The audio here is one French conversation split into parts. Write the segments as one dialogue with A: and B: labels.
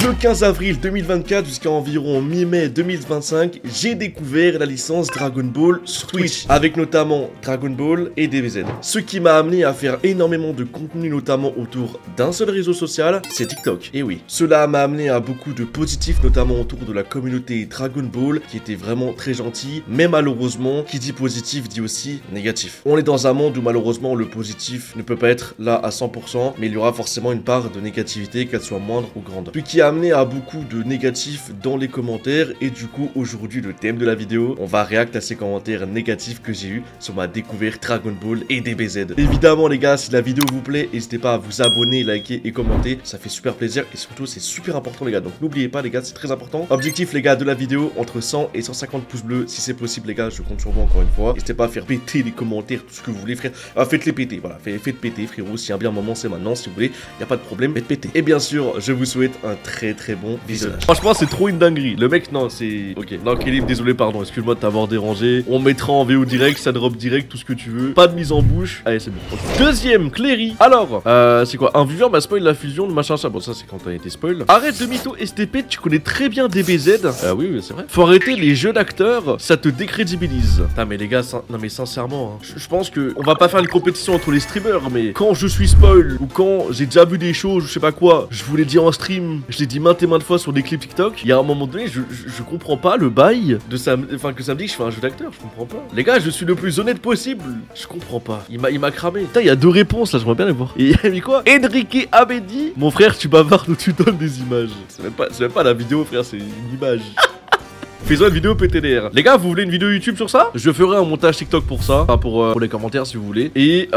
A: Le 15 avril 2024 jusqu'à environ mi-mai 2025, j'ai découvert la licence Dragon Ball sur Twitch, avec notamment Dragon Ball et DBZ. Ce qui m'a amené à faire énormément de contenu, notamment autour d'un seul réseau social, c'est TikTok. Et oui, cela m'a amené à beaucoup de positifs, notamment autour de la communauté Dragon Ball, qui était vraiment très gentil, mais malheureusement, qui dit positif dit aussi négatif. On est dans un monde où malheureusement le positif ne peut pas être là à 100%, mais il y aura forcément une part de négativité, qu'elle soit moindre ou grande. Ce qui a amené à beaucoup de négatifs dans les commentaires, et du coup aujourd'hui le thème de la vidéo, on va réacter à ces commentaires négatifs que j'ai eu sur ma découverte Dragon Ball et DBZ. Évidemment les gars, si la vidéo vous plaît, n'hésitez pas à vous abonner, liker et commenter, ça fait super plaisir, et surtout c'est super important les gars, donc n'oubliez pas les gars, c'est très important. Objectif les gars de la vidéo, entre 100 et 150 pouces bleus, si c'est possible les gars, je compte sur vous encore une fois. N'hésitez pas à faire péter les commentaires, tout ce que vous voulez frère, faites-les péter, voilà, faites péter frérot, s'il y a bien un moment c'est maintenant, si vous voulez, il n'y a pas de problème, faites péter. Et bien sûr, je vous souhaite un très bon visionnage. Franchement c'est trop une dinguerie, le mec non c'est... Ok, non Kelly, désolé pardon, excuse-moi de t'avoir dérangé, on mettra en VO direct, ça drop direct, tout ce que tu veux, pas de mise en bouche, allez c'est bon. Okay. Deuxième, Cléry. Alors, c'est quoi? Un viewer m'a spoil la fusion de machin ça, bon ça c'est quand t'as été spoil. Arrête de mytho STP, tu connais très bien DBZ. Oui c'est vrai. Faut arrêter les jeux d'acteurs, ça te décrédibilise. Putain mais les gars, non mais sincèrement, hein, je pense que on va pas faire une compétition entre les streamers, mais quand je suis spoil, ou quand j'ai déjà vu des choses, je sais pas quoi, je vous l'ai dit en stream, je l'ai dit maintes et maintes fois sur des clips TikTok, il y a un moment donné, je comprends pas le bail de ça, enfin que ça me dit que je fais un jeu d'acteur, je comprends pas. Les gars, je suis le plus honnête possible, je comprends pas. Il m'a cramé. Putain, il y a deux réponses là, j'aimerais bien les voir. Et il a mis quoi? Enrique Abedi. Mon frère, tu bavardes ou tu donnes des images. C'est même pas la vidéo, frère, c'est une image. Fais-en une vidéo PTDR. Les gars, vous voulez une vidéo YouTube sur ça? Je ferai un montage TikTok pour ça. Enfin, pour les commentaires si vous voulez. Et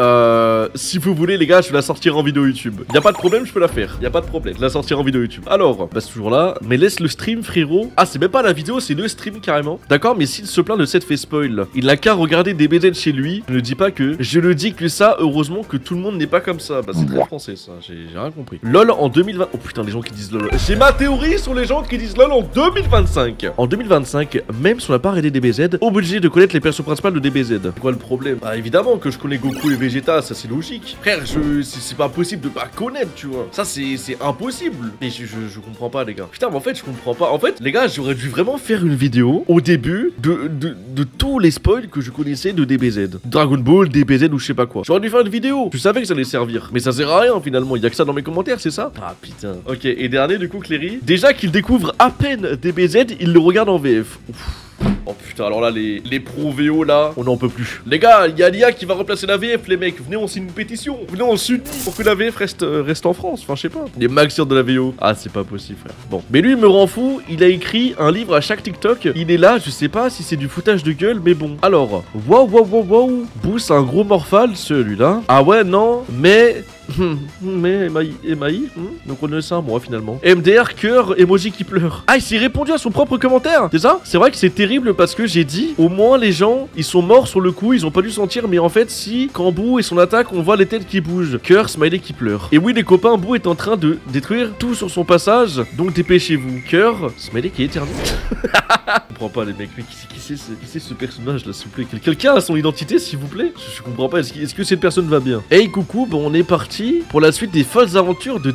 A: si vous voulez, les gars, je vais la sortir en vidéo YouTube. Y'a pas de problème, je peux la faire. Y'a pas de problème. Je la sortir en vidéo YouTube. Alors, bah c'est toujours là. Mais laisse le stream, frérot. Ah, c'est même pas la vidéo, c'est le stream carrément. D'accord, mais s'il se plaint de cette fait spoil, il n'a qu'à regarder des BZ chez lui. Je ne dis pas que. Je le dis que ça, heureusement que tout le monde n'est pas comme ça. Bah, c'est très français ça. J'ai rien compris. LOL en 2020. Oh putain, les gens qui disent LOL. J'ai ma théorie sur les gens qui disent LOL en 2025. En 2025. Même si on n'a pas arrêté DBZ, obligé de connaître les persos principales de DBZ. C'est quoi le problème? Bah évidemment que je connais Goku et Vegeta, ça c'est logique. Frère, c'est pas possible de pas connaître, tu vois. Ça c'est impossible. Mais je comprends pas les gars. Putain, mais en fait je comprends pas. En fait les gars, j'aurais dû vraiment faire une vidéo au début de tous les spoils que je connaissais de DBZ. Dragon Ball, DBZ ou je sais pas quoi. J'aurais dû faire une vidéo. Je savais que ça allait servir. Mais ça sert à rien finalement. Il y a que ça dans mes commentaires, c'est ça? Ah putain. Ok, et dernier du coup Cléry. Déjà qu'il découvre à peine DBZ, il le regarde en VF. Ouf. Oh putain, alors là, les pros VO là, on n'en peut plus. Les gars, il y a l'IA qui va remplacer la VF, les mecs. Venez, on signe une pétition. Venez, on s'unit pour que la VF reste en France. Enfin, je sais pas. Les maxeurs de la VO. Ah, c'est pas possible, frère. Bon. Mais lui, il me rend fou. Il a écrit un livre à chaque TikTok. Il est là, je sais pas si c'est du foutage de gueule, mais bon. Alors, waouh. Boo, c'est un gros morphal, celui-là. Ah ouais, non, mais. Mais Emaï, donc on est ça moi finalement. MDR cœur emoji qui pleure. Ah, il s'est répondu à son propre commentaire. C'est ça? C'est vrai que c'est terrible parce que j'ai dit au moins les gens ils sont morts sur le coup, ils ont pas dû sentir, mais en fait si quand Boo et son attaque on voit les têtes qui bougent. Cœur smiley qui pleure. Et oui les copains, Boo est en train de détruire tout sur son passage, donc dépêchez-vous. Cœur smiley qui éternue. Je comprends pas les mecs, mais qui c'est ce personnage là s'il vous plaît? Quelqu'un a son identité s'il vous plaît? Je comprends pas, est-ce que cette personne va bien? Hey coucou, bon on est parti pour la suite des folles aventures de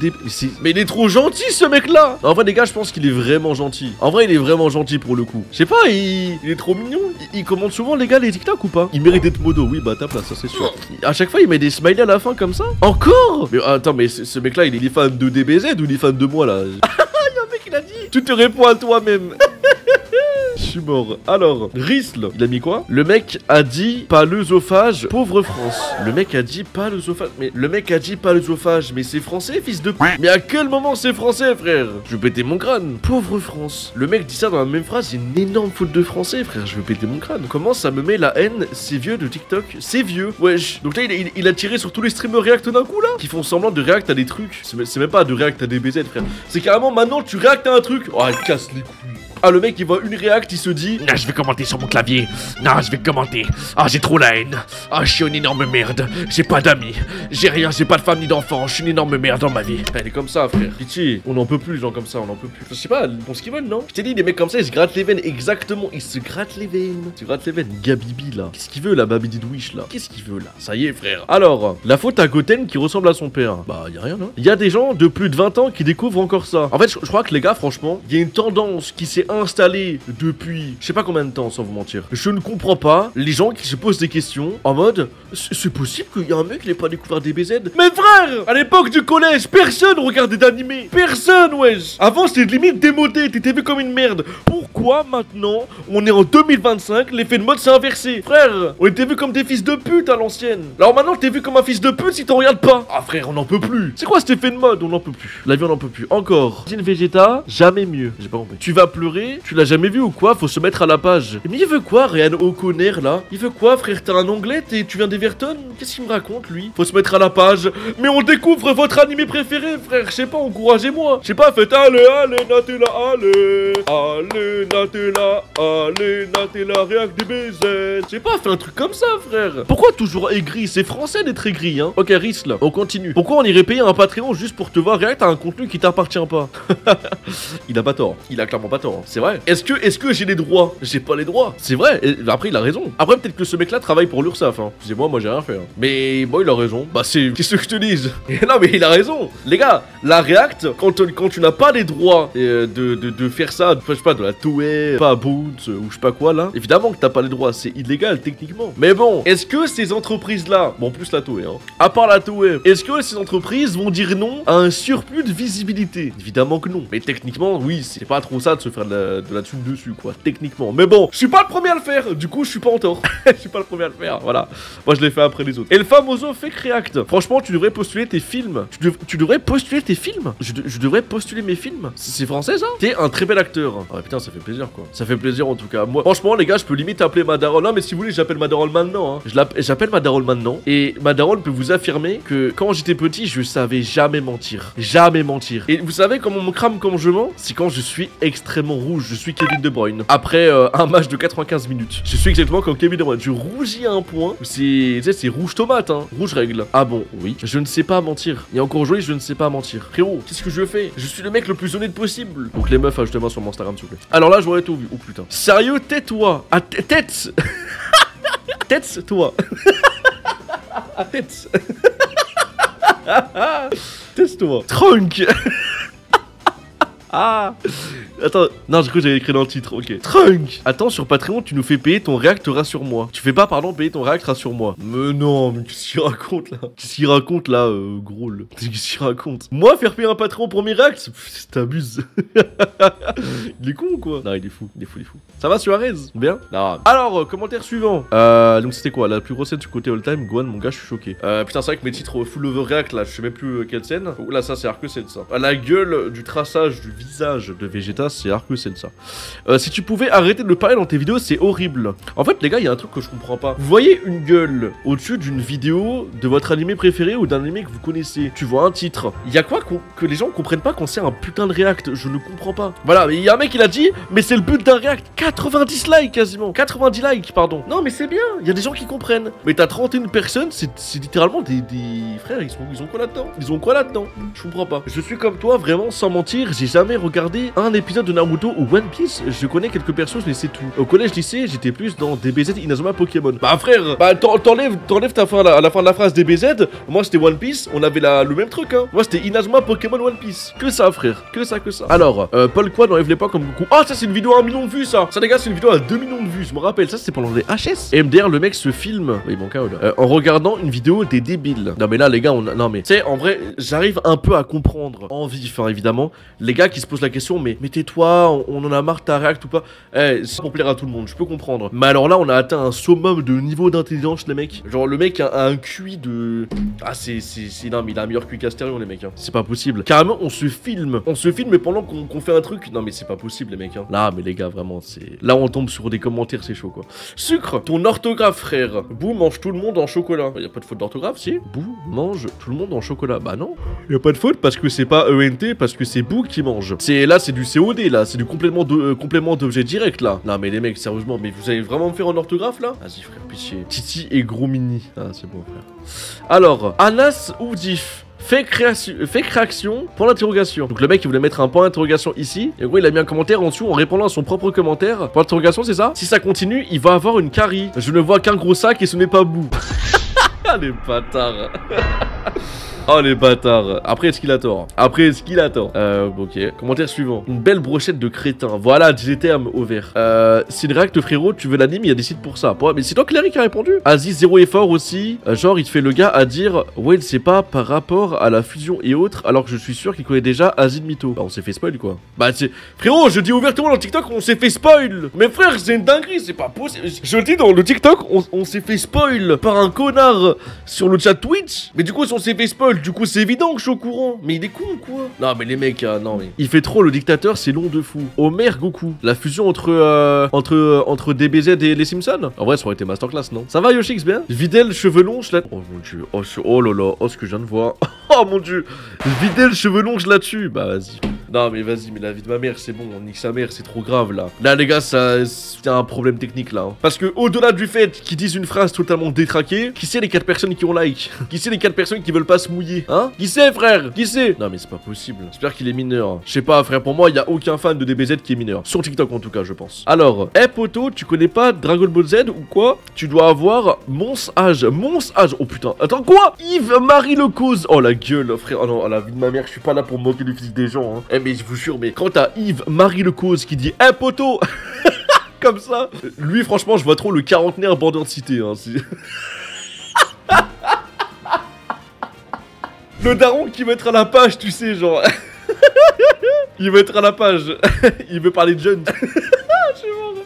A: mais il est trop gentil ce mec là. En vrai les gars, je pense qu'il est vraiment gentil. En vrai il est vraiment gentil pour le coup. Je sais pas, il est trop mignon. Il commente souvent les gars les TikTok ou pas? Il mérite d'être modo, oui bah tape là, ça c'est sûr. À chaque fois il met des smileys à la fin comme ça. Encore? Mais attends, mais ce mec là il est fan de DBZ ou il est fan de moi là? Il y a un mec il a dit tu te réponds à toi-même. Je suis mort. Alors, Risle, il a mis quoi? Le mec a dit pas l'œsophage, pauvre France. Le mec a dit pas l'œsophage. Mais le mec a dit pas l'œsophage. Mais c'est français, fils de p. Mais à quel moment c'est français, frère? Je vais péter mon crâne. Pauvre France. Le mec dit ça dans la même phrase. C'est une énorme faute de français, frère. Je vais péter mon crâne. Comment ça me met la haine? C'est vieux de TikTok. C'est vieux. Wesh. Donc là, il a tiré sur tous les streamers react d'un coup là. Qui font semblant de react à des trucs. C'est même pas de react à des BZ, frère. C'est carrément maintenant tu react à un truc. Oh, elle casse les couilles. Ah, le mec, il voit une réact, il se dit...
B: Ah, je vais commenter sur mon clavier. Non, je vais commenter. Ah, j'ai trop la haine. Ah, je suis une énorme merde. J'ai pas d'amis. J'ai rien, j'ai pas de femme ni d'enfant. Je suis une énorme merde dans ma vie.
A: Elle est comme ça, frère. Pitié, on n'en peut plus, les gens comme ça, on n'en peut plus. Je sais pas, ils font ce qu'ils veulent, non? Je t'ai dit, les mecs comme ça, ils se grattent les veines, exactement. Ils se grattent les veines. Ils se grattent les veines. Gabibi, là. Qu'est-ce qu'il veut, là, Baby Didwish, là? Qu'est-ce qu'il veut, là? Ça y est, frère. Alors, la faute à Goten qui ressemble à son père. Bah, y a rien, non? Il y a des gens de plus de 20 ans qui découvrent encore ça. En fait, je crois que les gars, franchement, il y a une tendance qui s'est installée depuis je sais pas combien de temps, sans vous mentir. Je ne comprends pas les gens qui se posent des questions en mode c'est possible qu'il y a un mec qui n'ait pas découvert DBZ? Mais frère, à l'époque du collège, personne regardait d'animé. Personne, wesh. Avant, c'était limite démodé, t'étais vu comme une merde. Pourquoi maintenant, on est en 2025, l'effet de mode s'est inversé? Frère, on était vu comme des fils de pute à l'ancienne. Alors maintenant, t'es vu comme un fils de pute si t'en regardes pas. Ah frère, on n'en peut plus. C'est quoi cet effet de mode? On n'en peut plus. La vie, on n'en peut plus. Encore. Une Vegeta, jamais mieux. J'ai pas compris. Tu vas pleurer? Tu l'as jamais vu ou quoi? Faut se mettre à la page. Mais il veut quoi, Ryan O'Connor, là? Il veut quoi, frère? T'as un onglet et tu viens d'Everton? Qu'est-ce qu'il me raconte, lui? Faut se mettre à la page. Mais on découvre votre animé préféré, frère. Je sais pas, encouragez-moi. Je sais pas, faites allez, allez, Natella, allez. Allez, Natella, allez, Natella, réac DBZ. Je sais pas, fais un truc comme ça, frère. Pourquoi toujours aigri? C'est français d'être aigri, hein. Ok, Riz, là, on continue. Pourquoi on irait payer un Patreon juste pour te voir réact à un contenu qui t'appartient pas? Il a pas tort. Il a clairement pas tort. Hein. C'est vrai. Est-ce que j'ai les droits? J'ai pas les droits. C'est vrai. Et après, il a raison. Après, peut-être que ce mec-là travaille pour l'URSSAF. Hein. Excusez-moi, moi j'ai rien fait. Hein. Mais bon, il a raison. Bah, c'est. Qu'est-ce que je te dise? Non, mais il a raison. Les gars, la React, quand tu n'as pas les droits de faire ça, je sais pas, de la Toei, pas Boons ou je sais pas quoi là, évidemment que t'as pas les droits. C'est illégal techniquement. Mais bon, est-ce que ces entreprises-là, bon, plus la Toei, hein, à part la Toei, est-ce que ces entreprises vont dire non à un surplus de visibilité? Évidemment que non. Mais techniquement, oui, c'est pas trop ça de se faire de la thune dessus, quoi. Techniquement. Mais bon, je suis pas le premier à le faire. Du coup, je suis pas en tort. Je suis pas le premier à le faire. Voilà. Moi, je l'ai fait après les autres. Et le famoso fake react. Franchement, tu devrais postuler tes films. Tu devrais postuler tes films. Je devrais postuler mes films. C'est français, ça? T'es un très bel acteur. Ah, putain, ça fait plaisir, quoi. Ça fait plaisir, en tout cas. Moi, franchement, les gars, je peux limite appeler ma daronne. Non, mais si vous voulez, j'appelle ma daronne maintenant. Hein. J'appelle ma daronne maintenant. Et ma daronne peut vous affirmer que quand j'étais petit, je savais jamais mentir. Jamais mentir. Et vous savez comment on me crame quand je mens? C'est quand je suis extrêmement rouge. Je suis Kevin De Bruyne. Après un match de 95 minutes. Je suis exactement comme Kevin De Bruyne. Je rougis à un point. C'est rouge tomate, hein. Rouge règle. Ah bon, oui. Je ne sais pas mentir. Et encore aujourd'hui, je ne sais pas mentir. Frérot, qu'est-ce que je fais? Je suis le mec le plus honnête possible. Donc les meufs, ajoutez-moi sur mon Instagram, s'il vous plaît. Alors là, j'aurais tout vu. Oh putain. Sérieux, tais-toi. Ah, tête. Tête-toi. Tête. Teste-toi. Trunk. Ah. Attends, non, j'ai cru que j'avais écrit dans le titre, ok. Trunk. Attends, sur Patreon, tu nous fais payer ton React Rassure-moi. Tu fais pas, pardon, payer ton React Rassure-moi. Mais non, mais qu'est-ce qu'il raconte, là? Qu'est-ce qu'il raconte, là, gros, là? Qu'est-ce qu'il raconte? Moi, faire payer un Patreon pour mes Reacts? T'abuses. Il est con ou quoi? Non, il est fou, il est fou, il est fou. Ça va, Suarez? Bien? Non. Alors, commentaire suivant. Donc, c'était quoi? La plus grosse scène du côté all-time? Gohan, mon gars, je suis choqué. Putain, c'est vrai que mes titres full over React, là, je sais même plus quelle scène. Oh, là, ça, c'est Arc-Sen, ça. À la gueule du traçage du visage de Vegeta, c'est Arc-Sen, ça. Si tu pouvais arrêter de le parler dans tes vidéos, c'est horrible. En fait, les gars, il y a un truc que je comprends pas. Vous voyez une gueule au-dessus d'une vidéo de votre animé préféré ou d'un animé que vous connaissez. Tu vois un titre. Il y a quoi que les gens comprennent pas quand c'est un putain de React? Je ne comprends pas. Voilà, mais il y a un mec qui l'a dit, mais c'est le but d'un React. 90 likes quasiment. 90 likes, pardon. Non, mais c'est bien. Il y a des gens qui comprennent. Mais t'as 31 personnes, c'est littéralement des frères. Ils ont quoi là-dedans? Ils ont quoi là-dedans? Je comprends pas. Je suis comme toi, vraiment, sans mentir, j'ai jamais regardé un épisode de Naruto ou One Piece. Je connais quelques persos, mais c'est tout. Au collège, lycée, j'étais plus dans DBZ, Inazuma, Pokémon. Bah frère, bah t'enlèves ta fin à la fin de la phrase DBZ. Moi c'était One Piece, on avait le même truc, hein. Moi c'était Inazuma, Pokémon, One Piece. Que ça, frère, que ça. Alors, Paul Quad n'enlève pas comme Goku. Ah, ça c'est une vidéo à 1 million de vues, ça. Ça les gars, c'est une vidéo à 2 millions de vues, je me rappelle. Ça c'est pendant les HS. Et MDR, le mec se filme, oui mon cas, en regardant une vidéo des débiles. Non mais là les gars, non mais tu sais, en vrai, j'arrive un peu à comprendre en vif, hein, évidemment, les gars qui se posent la question, mais tais-toi, on en a marre ta React ou pas. C'est pour plaire à tout le monde, je peux comprendre. Mais alors là, on a atteint un summum de niveau d'intelligence, les mecs. Genre, le mec a un QI de... Ah, non, mais il a un meilleur QI qu'Astérion, les mecs, hein. C'est pas possible. Carrément, on se filme, mais pendant qu'on fait un truc... Non, mais c'est pas possible, les mecs, hein. Là, mais les gars, vraiment, c'est... Là, on tombe sur des commentaires, c'est chaud, quoi. Sucre, ton orthographe, frère. Bou mange tout le monde en chocolat. Y a pas de faute d'orthographe, si? Bou mange tout le monde en chocolat. Bah non. Y a pas de faute parce que c'est pas ENT, parce que c'est Bou qui mange. change. Là, c'est du COD, là. C'est du complément d'objet direct, là. Non, mais les mecs, sérieusement, mais vous allez vraiment me faire en orthographe, là? Vas-y, frère, pitié. Titi et gros mini. Ah, c'est bon, frère. Alors, Anas ou Diff? Fake réaction pour l'interrogation. Donc le mec il voulait mettre un point d'interrogation ici. Et en gros il a mis un commentaire en dessous en répondant à son propre commentaire. Pour l'interrogation c'est ça? Si ça continue il va avoir une carie. Je ne vois qu'un gros sac et ce n'est pas bout. Ah les bâtards. Oh les bâtards. Après est-ce qu'il a tort? Ok. Commentaire suivant. Une belle brochette de crétin. Voilà, des termes au vert. S'il réacte frérot, tu veux l'anime, il y a des sites pour ça. Ouais, mais c'est toi Clary qui a répondu. Aziz, zéro effort aussi. Genre il te fait le gars à dire ouais il sait pas par rapport à la fusion et autres, alors que je suis sûr qu'il connaît déjà Aziz Mytho. Bah on s'est fait spoil quoi. Bah c'est. Frérot, je dis ouvertement dans TikTok on s'est fait spoil. Mais frère c'est une dinguerie, c'est pas possible. Je dis dans le TikTok on s'est fait spoil par un connard sur le chat Twitch. Mais du coup si on s'est fait spoil, du coup c'est évident que je suis au courant. Mais il est con ou quoi? Non mais les mecs, non mais... Il fait trop le dictateur, c'est long de fou. Homer Goku. La fusion entre DBZ et les Simpsons. En vrai ça aurait été masterclass non? Ça va Yoshix bien? Videl cheveux longs, je la... Oh mon dieu, oh là là, oh ce que je viens de voir. Oh mon dieu. Videl cheveux longs, je la tue. Bah vas-y. Non mais vas-y, mais la vie de ma mère c'est bon, on nique sa mère, c'est trop grave là. Là les gars, ça c'est un problème technique là. Hein. Parce que au-delà du fait qu'ils disent une phrase totalement détraquée, qui sait les 4 personnes qui ont like? Qui sait les 4 personnes qui veulent pas se mouiller? Hein? Qui sait frère? Qui sait? Non mais c'est pas possible. J'espère qu'il est mineur. Je sais pas frère, pour moi il y a aucun fan de DBZ qui est mineur. Sur TikTok en tout cas je pense. Alors, hey poto, tu connais pas Dragon Ball Z ou quoi? Tu dois avoir Mons âge. Oh putain, attends quoi? Yves-Marie Le Cause. Oh la gueule frère, oh non, la vie de ma mère, je suis pas là pour moquer du physique des gens hein. Mais je vous jure, mais quand t'as Yves-Marie Le Cause qui dit hey poto comme ça, lui franchement je vois trop le quarantenaire bandeur de cité hein. Le daron qui veut être à la page, tu sais, genre. Il veut être à la page. Il veut parler de jeunes.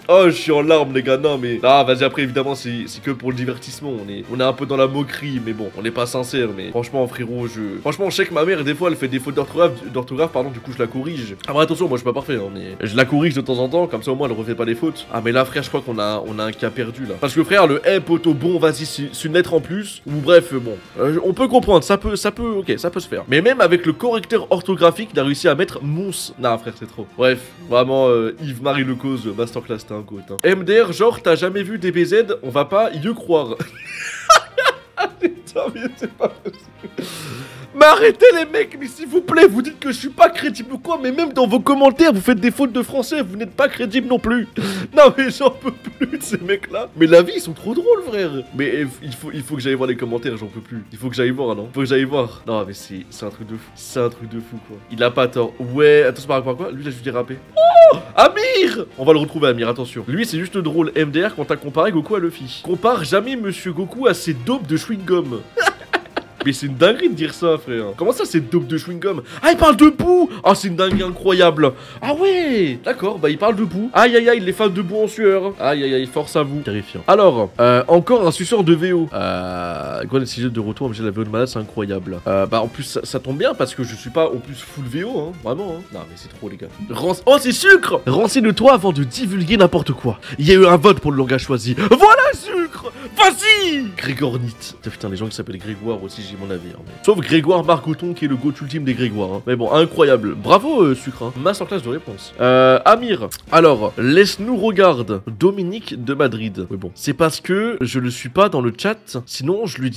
A: Oh, je suis en larmes, les gars. Non, mais. Ah, vas-y, après, évidemment, c'est que pour le divertissement. On est un peu dans la moquerie, mais bon, on n'est pas sincère. Mais franchement, frérot, Franchement, je sais que ma mère, des fois, elle fait des fautes d'orthographe, pardon, du coup, je la corrige. Ah, bah, attention, moi, je suis pas parfait, hein, mais je la corrige de temps en temps, comme ça, au moins, elle refait pas les fautes. Ah, mais là, frère, je crois qu'on a un cas perdu, là. Parce que, frère, le hey, poto, bon, vas-y, c'est une lettre en plus. Ou bref, bon. On peut comprendre, ça peut, ok, ça peut se faire. Mais même avec le correcteur orthographique, il a réussi à mettre Mons. Non, frère, c'est trop. Bref, vraiment, Yves-Marie Le Cause, masterclass, t'es un goat, hein. MDR, genre, t'as jamais vu DBZ, on va pas y croire. Putain, mais c'est pas possible. Mais arrêtez les mecs, mais s'il vous plaît, vous dites que je suis pas crédible ou quoi, mais même dans vos commentaires, vous faites des fautes de français, vous n'êtes pas crédible non plus. Non mais j'en peux plus de ces mecs là. Mais la vie, ils sont trop drôles frère. Mais il faut que j'aille voir les commentaires, j'en peux plus. Il faut que j'aille voir, non? Faut que j'aille voir. Non mais c'est un truc de fou. C'est un truc de fou quoi. Il a pas tort. Ouais, attention par rapport à quoi? Lui là je lui dérapé. Oh Amir. On va le retrouver Amir, attention. Lui c'est juste drôle MDR quand t'as comparé Goku à Luffy. Compare jamais Monsieur Goku à ses dopes de chewing-gum. Mais c'est une dinguerie de dire ça, frère. Comment ça, c'est dope de chewing-gum? Ah, il parle debout. Ah, c'est une dinguerie incroyable. Ah ouais. D'accord, bah il parle debout. Aïe, aïe, aïe, les fans debout en sueur. Aïe, aïe, aïe, force à vous. Terrifiant. Alors, encore un suceur de VO. Quoi, les sujets de retour, j'ai la VO de malade, c'est incroyable. Bah en plus, ça tombe bien parce que je suis pas en plus full VO, hein. Vraiment, hein. Non, mais c'est trop, les gars. Oh, c'est sucre. Renseigne-toi avant de divulguer n'importe quoi. Il y a eu un vote pour le langage choisi. Voilà, sucre. Vas-y. Grégornite. Putain, les gens qui s'appellent Grégoire aussi, j'ai mon avis. Hein, mais... Sauf Grégoire Margoton qui est le goat ultime des Grégoire. Hein. Mais bon, incroyable. Bravo, sucre. Hein. Masterclass de réponse. Amir. Alors, laisse-nous regarder. Dominique de Madrid. Mais bon, c'est parce que je ne suis pas dans le chat. Sinon, je lui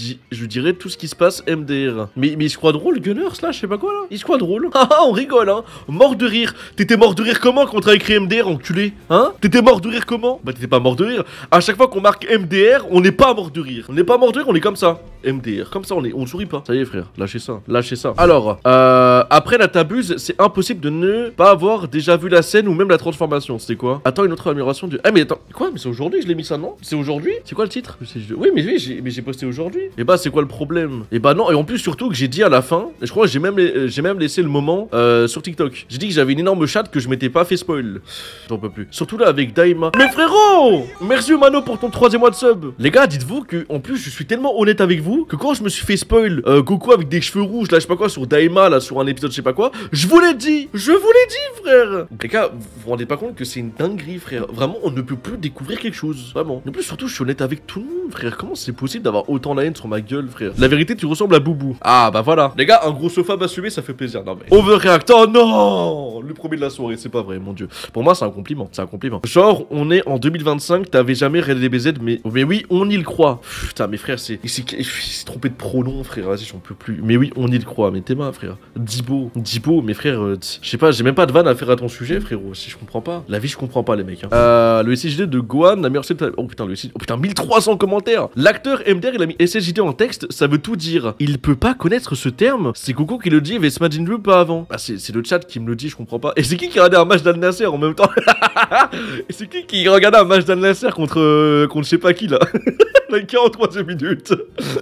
A: dirais tout ce qui se passe MDR. Mais il se croit drôle, Gunners, là, je sais pas quoi, là. Il se croit drôle. Ah, on rigole, hein. Mort de rire. T'étais mort de rire comment quand t'as écrit MDR, enculé? Hein? T'étais mort de rire comment? Bah, t'étais pas mort de rire. À chaque fois qu'on marque MDR, on n'est pas mort de rire. On n'est pas mort de rire, on est comme ça. MDR. Comme ça, on sourit pas. Ça y est, frère. Lâchez ça. Lâchez ça. Alors, après la t'abuse, c'est impossible de ne pas avoir déjà vu la scène ou même la transformation. C'était quoi? Attends, une autre amélioration du... Ah, mais attends. Quoi? Mais c'est aujourd'hui que je l'ai mis ça, non? C'est aujourd'hui? C'est quoi le titre? Oui, mais j'ai posté aujourd'hui. Et bah, c'est quoi le problème? Et bah, non. Et en plus, surtout que j'ai dit à la fin, et je crois que j'ai même laissé le moment sur TikTok. J'ai dit que j'avais une énorme chatte que je m'étais pas fait spoil. J'en peux plus. Surtout là avec Daima. Mais frérot! Merci Mano pour ton 3e mois de sub. Les gars, dites-vous que, en plus, je suis tellement honnête avec vous que quand je me suis fait spoil, spoil Goku avec des cheveux rouges, là, je sais pas quoi, sur Daima, là, sur un épisode, je sais pas quoi. Je vous l'ai dit, frère. Les gars, vous vous rendez pas compte que c'est une dinguerie, frère. Vraiment, on ne peut plus découvrir quelque chose. Vraiment. En plus, surtout, je suis honnête avec tout le monde, frère. Comment c'est possible d'avoir autant la haine sur ma gueule, frère? La vérité, tu ressembles à Boubou. Ah, bah voilà. Les gars, un gros sofa assumé, ça fait plaisir. Non, mais. Overreact. Oh non! Le premier de la soirée, c'est pas vrai, mon dieu. Pour moi, c'est un compliment. C'est un compliment. Genre, on est en 2025, t'avais jamais regardé les BZ, mais oui, on y le croit. Putain, mes frères, il s'est trompé de pronom, frère. Vas-y, j'en peux plus. Mais oui, on y le croit. Mais t'es ma, frère. Dibo, mes frères, je sais pas, j'ai même pas de vanne à faire à ton sujet, frérot. Si je comprends pas. La vie, je comprends pas, les mecs. Hein. Le SSJD de Gohan, la meilleure scène. Oh putain, oh putain, 1300 commentaires. L'acteur MDR, il a mis SSJD en texte, ça veut tout dire. Il peut pas connaître ce terme. C'est Goku qui le dit, et Smajin Blue pas avant. Bah, c'est le chat qui me le dit, je comprends pas. Et c'est qui regardait un match d'Al Nasser en même temps? Et c'est qui regardait un match d'Al Nasser contre je sais pas qui là? La 43e minute.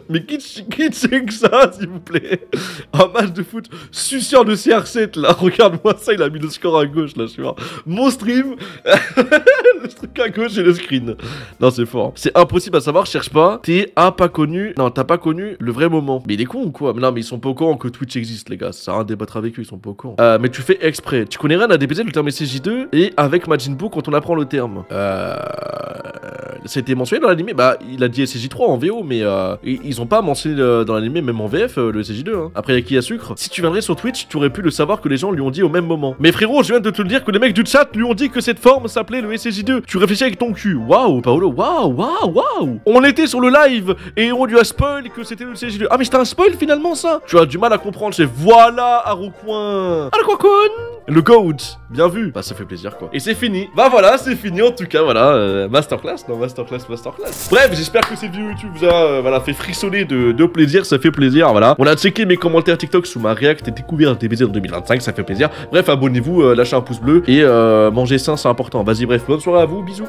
A: Mais qui c'est que ça, s'il vous plaît? Un match de foot suceur de CR7 là. Regarde-moi ça, il a mis le score à gauche là, je suis voir. Mon stream. Le truc à gauche et le screen. Non, c'est fort. C'est impossible à savoir, cherche pas. T'as pas connu le vrai moment. Mais il est con ou quoi? Mais non, mais ils sont pas au courant que Twitch existe, les gars. Ça sert à rien de débattre avec eux, ils sont pas au courant. Mais tu fais exprès. Tu connais rien à DBZ, le terme SSJ2 et avec Majin Buu quand on apprend le terme. Ça a été mentionné dans l'anime. Bah, il a dit SSJ3 en VO, mais ils ont pas mentionné dans l'anime, même en VF, le SSJ2. Hein. Après, y'a qui à sucre? Si tu viendrais sur Twitch, tu aurais pu le savoir que les gens lui ont dit au même moment. Mais frérot, je viens de te le dire que les mecs du chat lui ont dit que cette forme s'appelait le SSJ2. Tu réfléchis avec ton cul. Waouh, Paolo, waouh. On était sur le live et on lui a spoil que c'était le SSJ2. Ah, mais c'était un spoil finalement, ça? Tu as du mal à comprendre, c'est voilà, Harucoin. Le GOAT, bien vu. Bah, ça fait plaisir, quoi. Et c'est fini. Bah voilà, c'est fini en tout cas, voilà. Masterclass, non, masterclass. Bref, j'espère que cette vidéo YouTube vous a fait frissonner de plaisir, ça fait plaisir, voilà. On a checké mes commentaires TikTok sous ma react et découvert des BZ en 2025, ça fait plaisir. Bref, abonnez-vous, lâchez un pouce bleu et mangez sain, c'est important. Vas-y, bref, bonne soirée à vous, bisous.